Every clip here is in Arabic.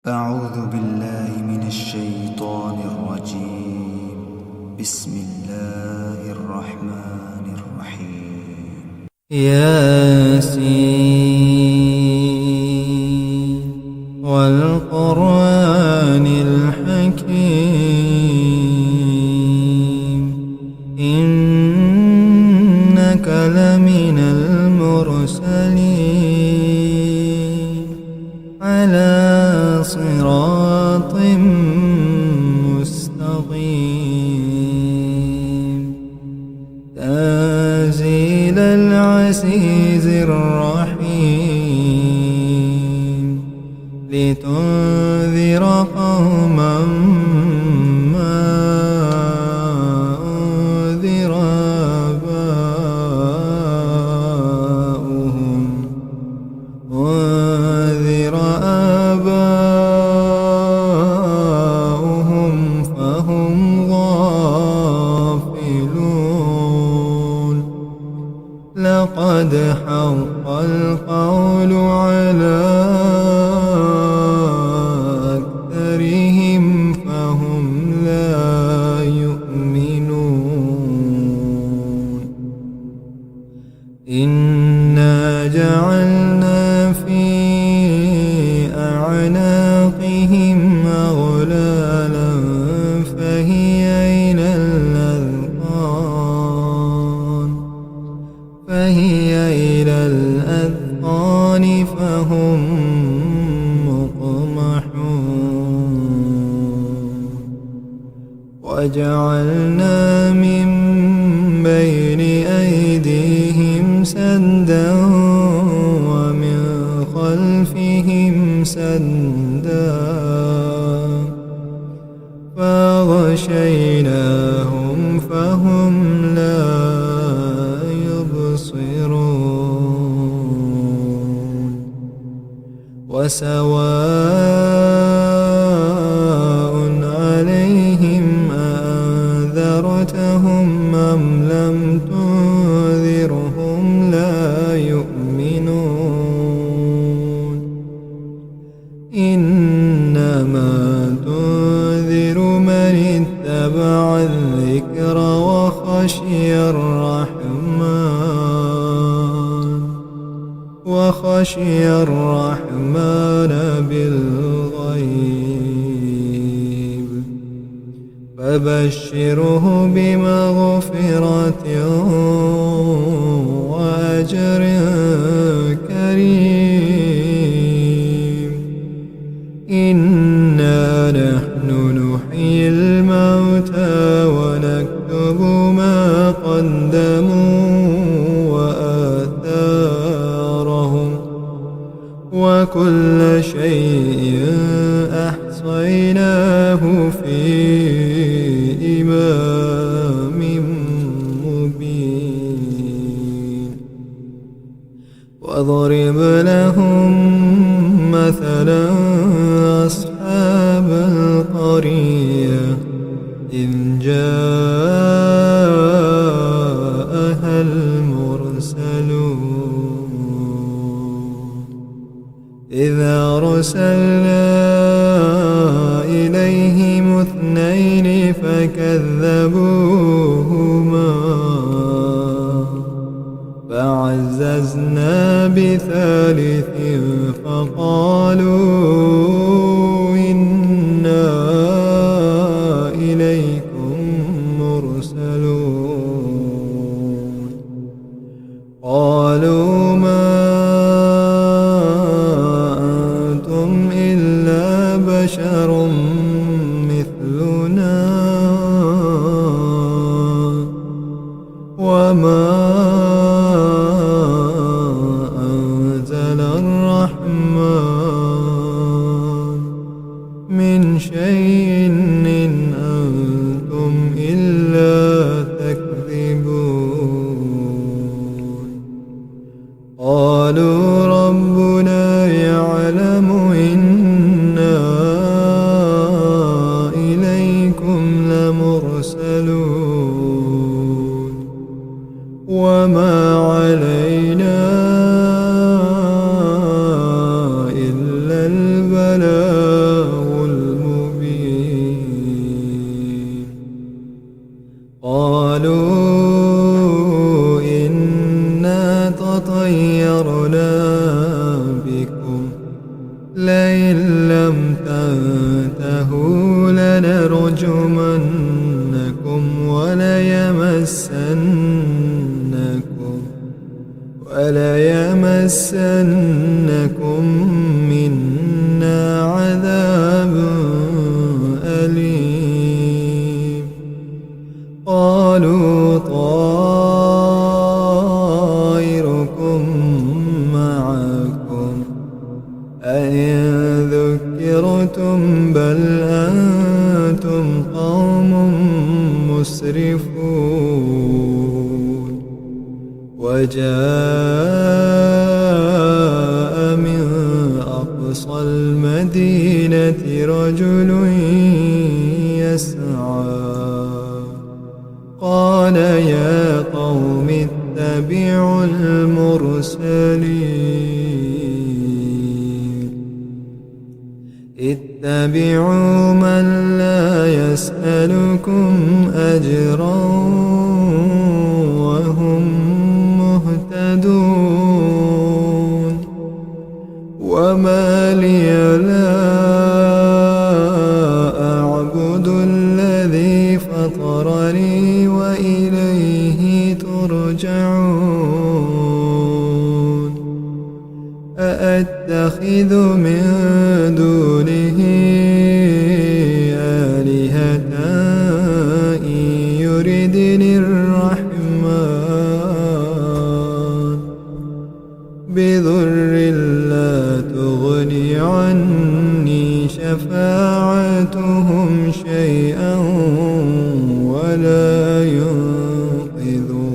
أعوذ بالله من الشيطان الرجيم. بسم الله الرحمن الرحيم. ياسين والقرآن الحكيم إنك لمن المرسلين على صراط مستقيم تنزيل العزيز الرحيم لتنذر قوما ما أنذر آباؤهم فهم غافلون لقد حق القول على أكثرهم فهم لا يؤمنون إنا جعلنا في أعناقهم أغلالا فهي إلى الأذقان فهم مقمحون وجعلنا من بين أيديهم سدا ومن خلفهم سدا فغشيناهم فهم لا يبصرون وسواء عليهم أنذرتهم أم لم تنذرهم لا يؤمنون إنما تنذر من اتبع الذكر وخشي الرحمن بالغيب فبشره بمغفرة وأجر كريم إنا نحن نحيي الموتى ونكتب ما قدموا وآثارهم وكل شيء أحصيناه في إمام مبين واضرب لهم مثلا أصحاب القرية إذ جاءها المرسلون إذ أرسلنا إليهم اثنين فكذبوهما فعززنا بثالث فقالوا إنا إليكم مرسلون قالوا ما أنتم إلا بشر مثلنا وما أنزل الرحمن من شيء إن أنتم إلا تكذبون قالوا ربنا يعلم إنا إليكم لمرسلون وما علينا إلا البلاغ لم تنتهوا لنرجمنكم وليمسنكم منا عذاب أليم. قالوا طائركم معكم أئن ذكرتم بل أنتم قوم مسرفون. وجاء من أقصى المدينة رجل يسعى قال يا قوم اتبعوا المرسلين اتبعوا من لا يسألكم أجرا وهم مهتدون. وما لي لا أعبد الذي فطرني وإليه ترجعون. أأتخذ من دونه آلهة إن يردني الرحمن بضر لا تغني عني شفاعتهم شيئا ولا ينقذون.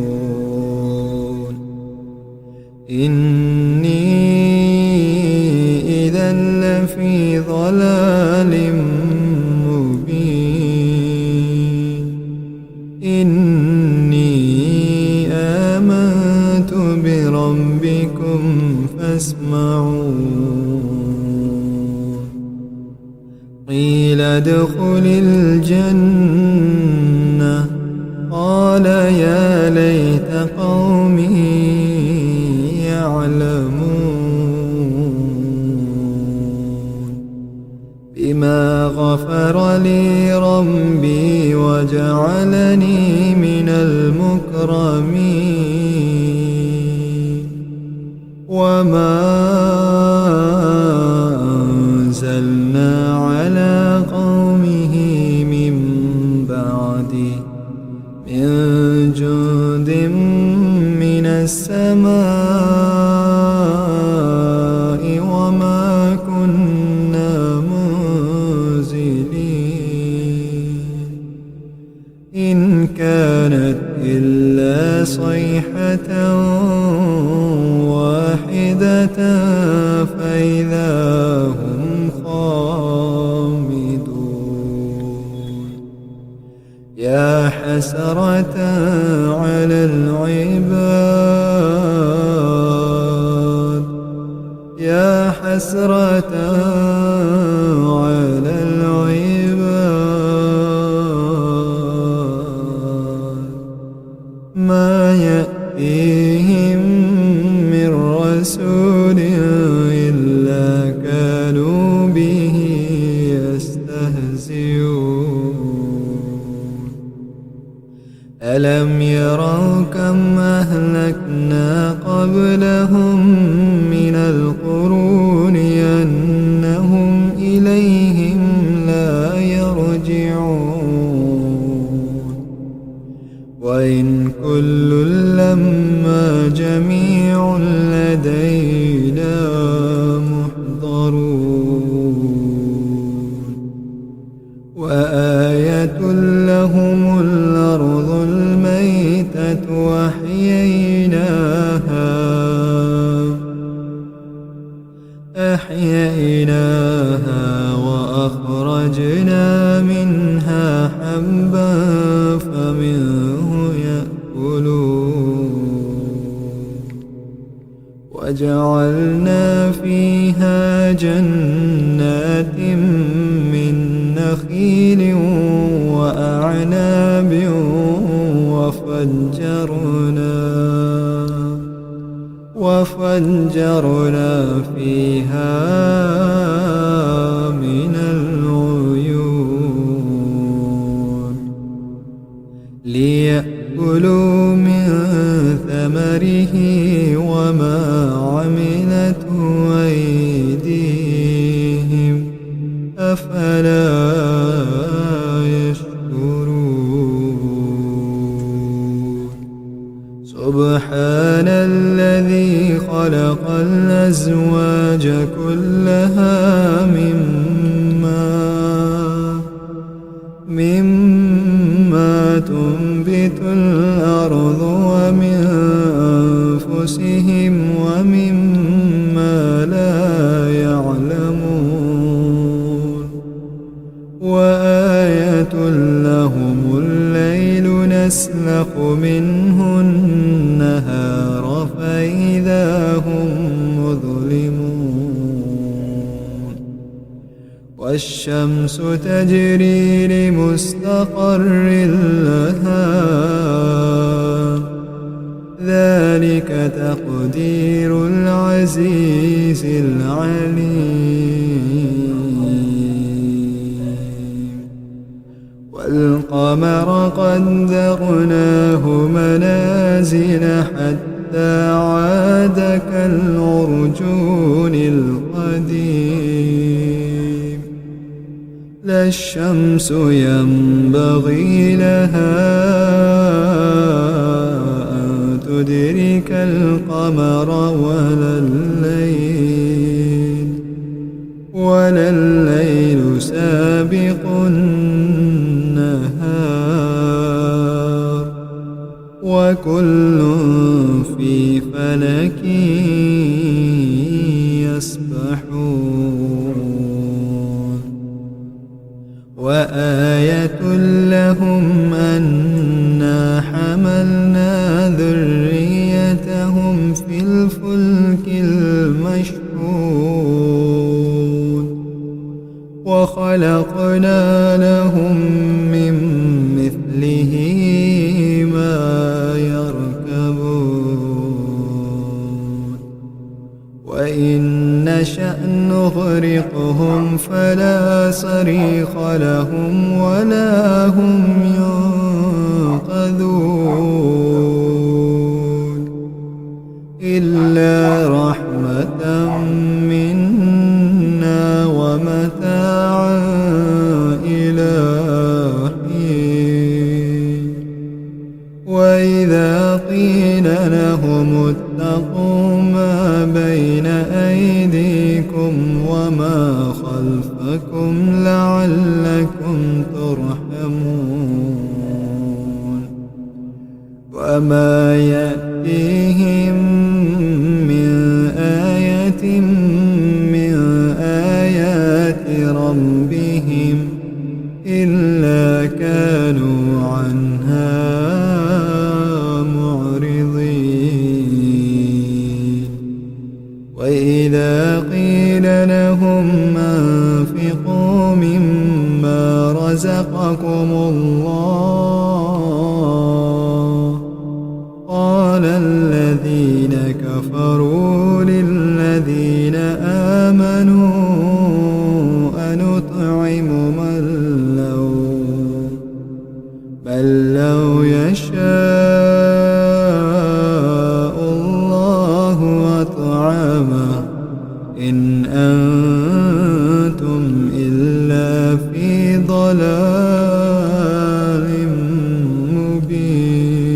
إني إذا لفي ضلال مبين. إني آمنت بربكم فاسمعون. قيل ادخل الجنة قال يا ليت قومي يعلمون بما غفر لي ربي وجعلني من المكرمين. وما أنزلنا على قومه من بعده من جند من السماء وما كنا منزلين. إن كانت إلا صيحة واحدة فإذا هم خامدون. يا حسرة على العباد يا حسرة على العباد ما يأتيهم من رسول إلا كانوا به يستهزئون. ألم يروا كم أهلكنا قبلهم من القرون أنهم إليهم لا يرجعون. وإن كل لما جميع لدينا محضرون. وآية لهم الأرض الميتة أحييناها وأخرجنا منها حبا فمنه يأكلون. وجعلنا فيها جنات من نخيل وأعناب وفجرنا فيها أفلا يشكرون سبحان الذي خلق الأزواج كلها مما تنبت الأرض ومن أنفسهم ومما لا يعلمون وآية لهم الليل نسلخ منه النهار فإذا هم مظلمون والشمس تجري لمستقر لها ذلك تقدير العزيز العليم والقمر قدرناه منازل حتى عاد كالعرجون القديم لا الشمس ينبغي لها أن تدرك القمر ولا الليل سابق النهار وكل في فلك يسبحون وآية لهم أنا حملنا ذريتهم في الفلك المشحون وخلقنا لهم من مثله ما يركبون وإن نشأ نغرقهم فلا صريخ لهم ولا هم ينقذون إلا رحمة منا ومتاعا إلى حين وإذا قيل لهم اتقوا ما بين أيديكم وما خلفكم لعلكم ترحمون وما يأتيهم من آية من آيات ربهم إلا كانوا عنها معرضين وإذا قيل لهم أنفقوا مما رزقكم الله قال الذين كفروا للذين آمنوا أنطعم من لو يشاء الله أطعمه إن أنتم إلا في ضلال مبين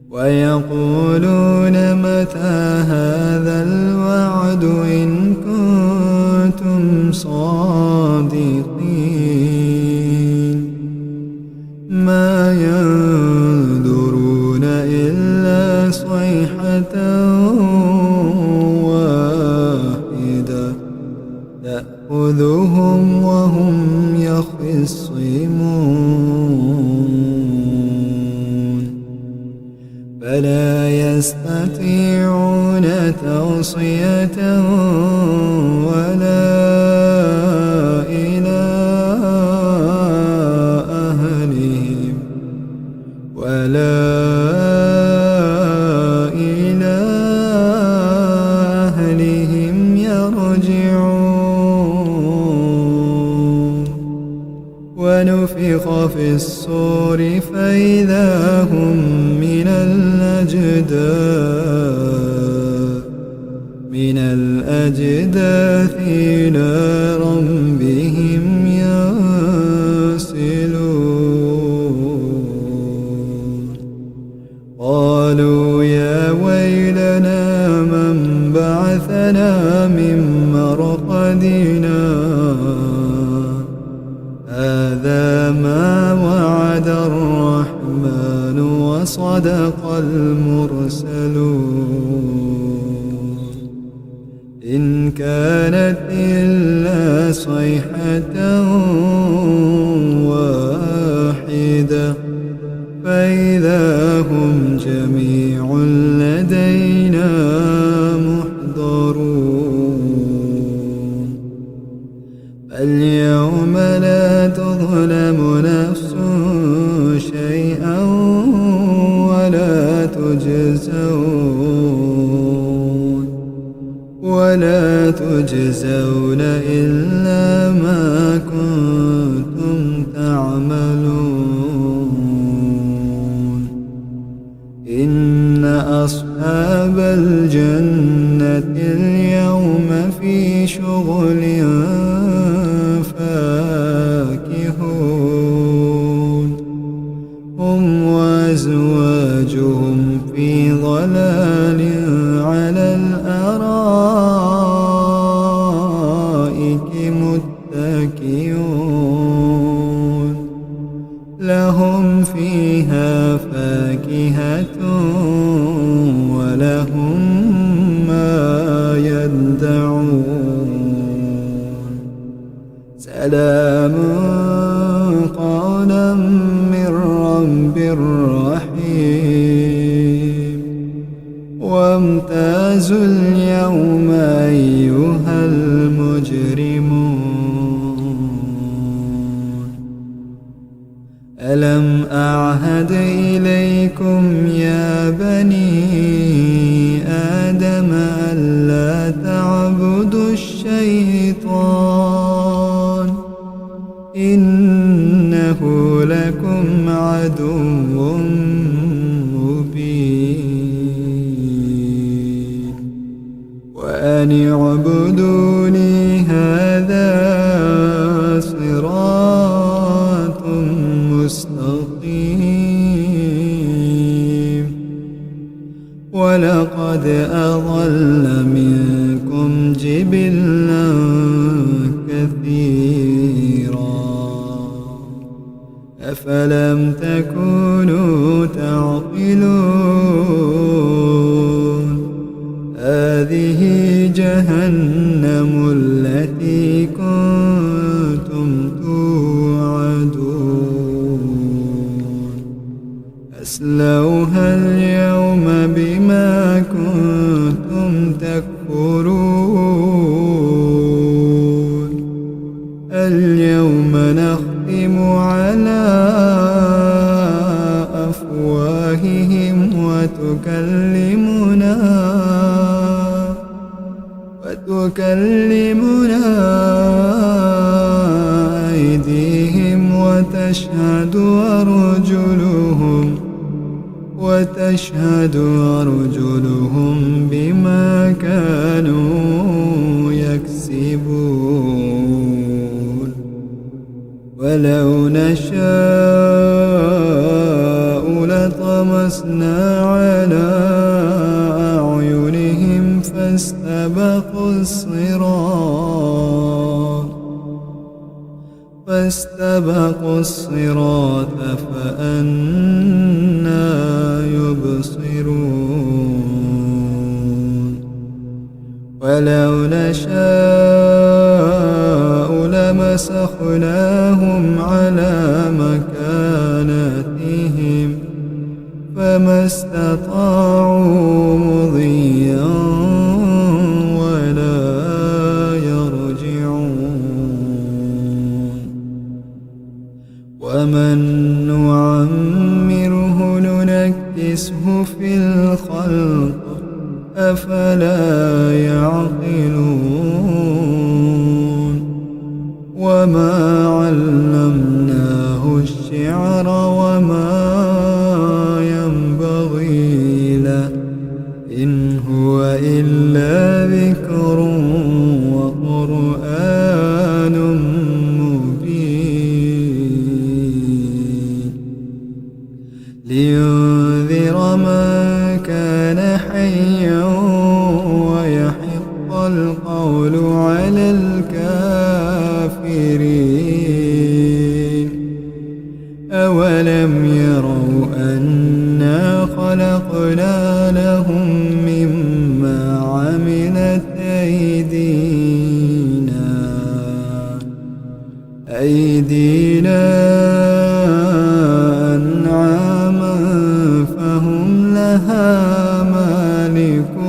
ويقولون متى هذا الوعد إن كنتم صادقين ما ينظرون إلا صيحة واحدة تأخذهم وهم يخصمون فلا يستطيعون توصية ولا إلى أهلهم يرجعون ونفخ في الصور فإذا هم من الأجداث الأجداث إلى ربهم ينسلون قالوا يا ويلنا من بعثنا من مرقدنا هذا ما وعد الرحمن وصدق المرسلون إن كانت إلا صيحة واحدة فإذا هم جميع لدينا محضرون اليوم لا تظلم نفس شيئا ولا تجزون إلا ما كنتم تعملون إن أصحاب الجنة اليوم في شغل فاكهون هم وأزواجهم في ظلال على الأرائك متكئون لهم فيها فاكهة ولهم ما يدعون سلام قولا من رب رحيم وامتازوا اليوم أيها المجرمون ألم أعهد إليكم يا بني آدم ألا تعبدوا الشيطان إنه لكم عدو مبين وأن اعبدوني هذا صراط مستقيم ولقد أضل منكم جبلا كثيرا أفلم تكونوا تعقلون هذه جهنم التي كنتم توعدون اصلوها اليوم بما كنتم تكفرون اليوم نختم على أفواههم وتكلمنا أيديهم وتشهد أرجلهم بما كانوا يكسبون ولو نشاء لطمسنا على أعينهم فاستبقوا الصراط فأنى يبصرون ولو نشاء لمسخناهم على مكانتهم فما استطاعوا مضيا ولا يرجعون ومن نعمره ننكسه في الخلق أفلا يعقلون وما علمناه الشعر وما ينبغي له إن هو إلا ذكر وقرآن مبين لينذر من كان حيا ويحق القول على الكافرين أولم يروا أنا خلقنا لهم مما عملت أيدينا أنعاما فهم لها مالكون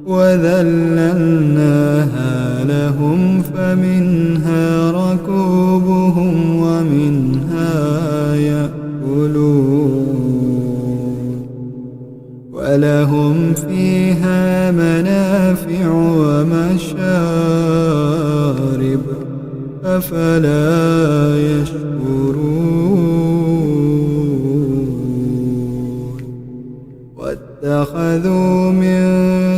وذللناها لهم فمنها ركوبهم ومنها يأكلون ولهم فيها منافع ومشارب أفلا يشكرون واتخذوا من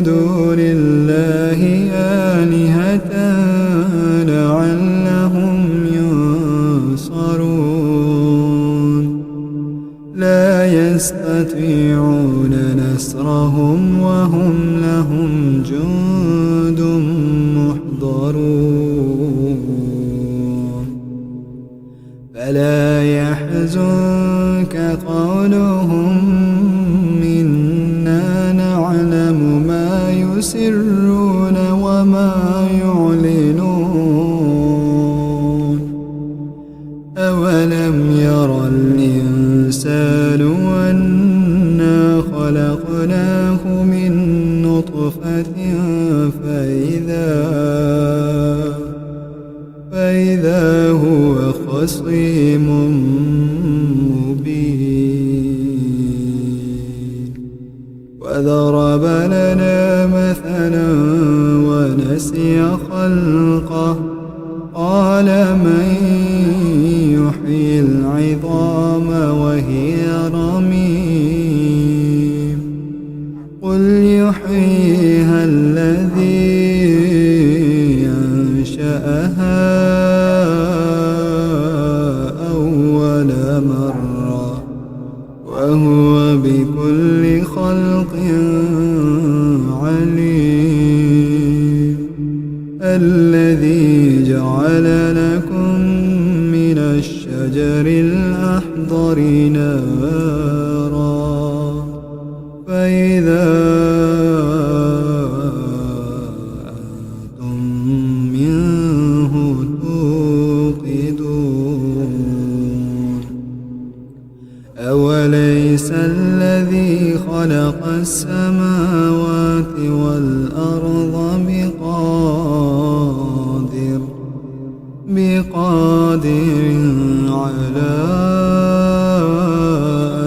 دون الله آلهة لعلهم ينصرون لا يستطيعون نصرهم وهم لهم جند محضرون فلا يحزنك قولهم إنا نعلم ما يسرون وما يعلنون أولم يرى الإنسان أنا خلقناه من نطفة فإذا هو خصيم مبين وضرب لنا مثلا ونسي خلقه قال من يحيي العظام وهي رميم قل يحييها الذي أنشأها أول مرة وهو بكل خلق عليم الذي جعل لكم من الشجر الأخضر نارا فإذا أنتم منه توقدون أوليس الذي خلق السماوات والأرض بقادر على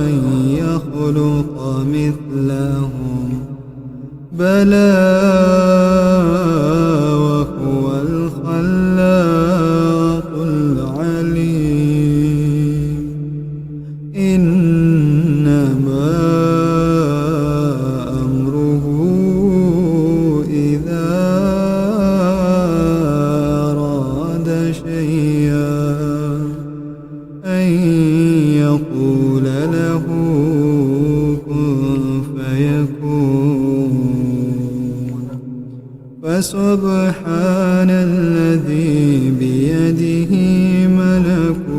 أن يخلق مثلهم بلى وهو الخلاق العليم إنما أمره إذا أراد شيئا أن يقول له كن فيكون فسبحان الذي بيده ملكوت